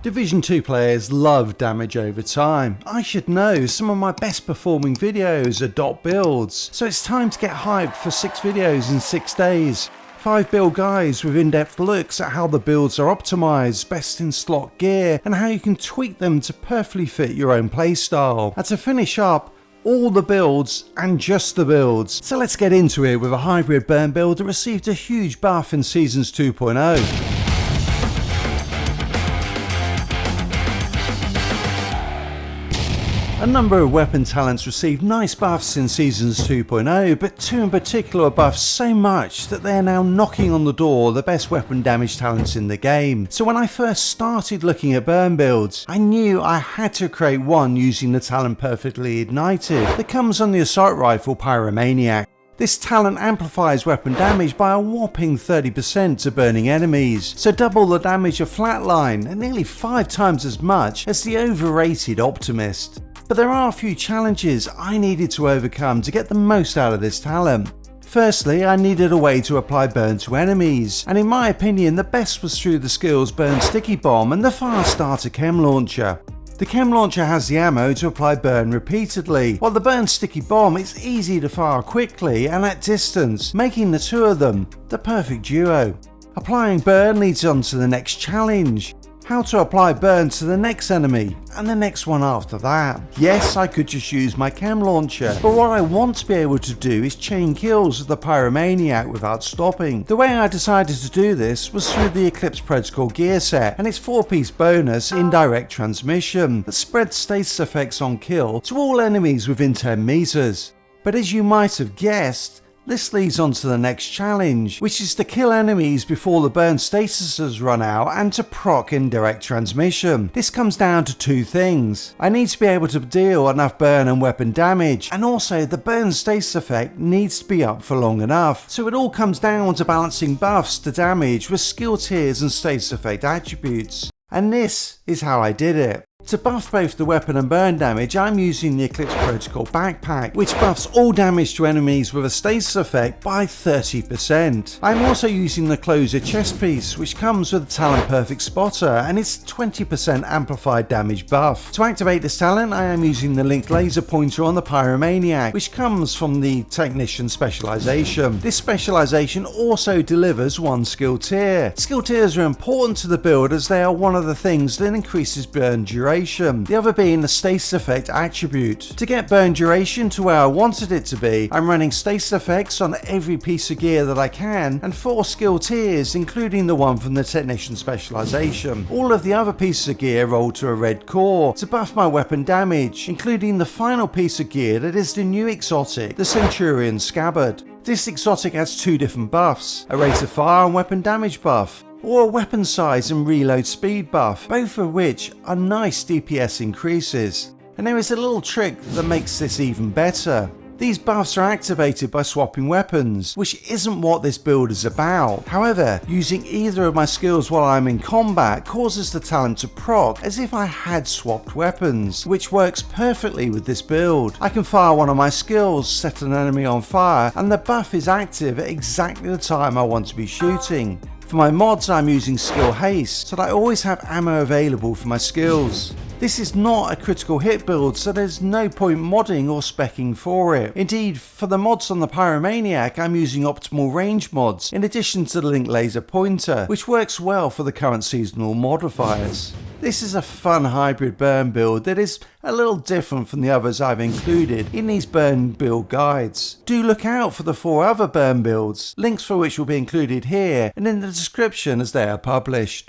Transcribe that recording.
Division 2 players love damage over time. I should know, some of my best performing videos are dot builds, so it's time to get hyped for 6 videos in 6 days. 5 build guides with in-depth looks at how the builds are optimised, best in slot gear, and how you can tweak them to perfectly fit your own playstyle. And to finish up, all the builds and just the builds. So let's get into it with a hybrid burn build that received a huge buff in Seasons 2.0. A number of weapon talents received nice buffs in Seasons 2.0, but 2 in particular buffed so much that they are now knocking on the door the best weapon damage talents in the game. So when I first started looking at burn builds, I knew I had to create one using the talent Perfectly Ignited that comes on the assault rifle Pyromaniac. This talent amplifies weapon damage by a whopping 30% to burning enemies, so double the damage of Flatline and nearly 5 times as much as the overrated Optimist. But there are a few challenges I needed to overcome to get the most out of this talent. Firstly, I needed a way to apply burn to enemies, and in my opinion the best was through the skills Burn Sticky Bomb and the Firestarter Chem Launcher. The Chem Launcher has the ammo to apply burn repeatedly, while the Burn Sticky Bomb is easy to fire quickly and at distance, making the two of them the perfect duo. Applying burn leads on to the next challenge. How to apply burn to the next enemy, and the next one after that. Yes, I could just use my chem launcher, but what I want to be able to do is chain kills with the Pyromaniac without stopping. The way I decided to do this was through the Eclipse Protocol gear set and its 4-piece bonus Indirect Transmission that spreads status effects on kill to all enemies within 10 meters. But as you might have guessed, this leads on to the next challenge, which is to kill enemies before the burn statuses run out and to proc Indirect Transmission. This comes down to 2 things. I need to be able to deal enough burn and weapon damage, and also the burn status effect needs to be up for long enough. So it all comes down to balancing buffs to damage with skill tiers and status effect attributes. And this is how I did it. To buff both the weapon and burn damage, I'm using the Eclipse Protocol backpack, which buffs all damage to enemies with a status effect by 30%. I'm also using the Closer chest piece, which comes with the talent Perfect Spotter and its 20% amplified damage buff. To activate this talent, I am using the linked laser pointer on the Pyromaniac, which comes from the Technician specialization. This specialization also delivers 1 skill tier. Skill tiers are important to the build as they are one of the things that increases burn duration. The other being the status effect attribute. To get burn duration to where I wanted it to be, I'm running status effects on every piece of gear that I can, and 4 skill tiers including the one from the Technician specialization. All of the other pieces of gear roll to a red core to buff my weapon damage, including the final piece of gear that is the new exotic, the Centurion Scabbard. This exotic has 2 different buffs, a rate of fire and weapon damage buff, or a weapon size and reload speed buff, both of which are nice DPS increases. And there is a little trick that makes this even better. These buffs are activated by swapping weapons, which isn't what this build is about. However, using either of my skills while I'm in combat causes the talent to proc as if I had swapped weapons, which works perfectly with this build. I can fire one of my skills, set an enemy on fire, and the buff is active at exactly the time I want to be shooting. For my mods, I'm using skill haste, so that I always have ammo available for my skills. This is not a critical hit build, so there's no point modding or speccing for it. Indeed, for the mods on the Pyromaniac, I'm using optimal range mods, in addition to the linked laser pointer, which works well for the current seasonal modifiers. This is a fun hybrid burn build that is a little different from the others I've included in these burn build guides. Do look out for the 4 other burn builds, links for which will be included here and in the description as they are published.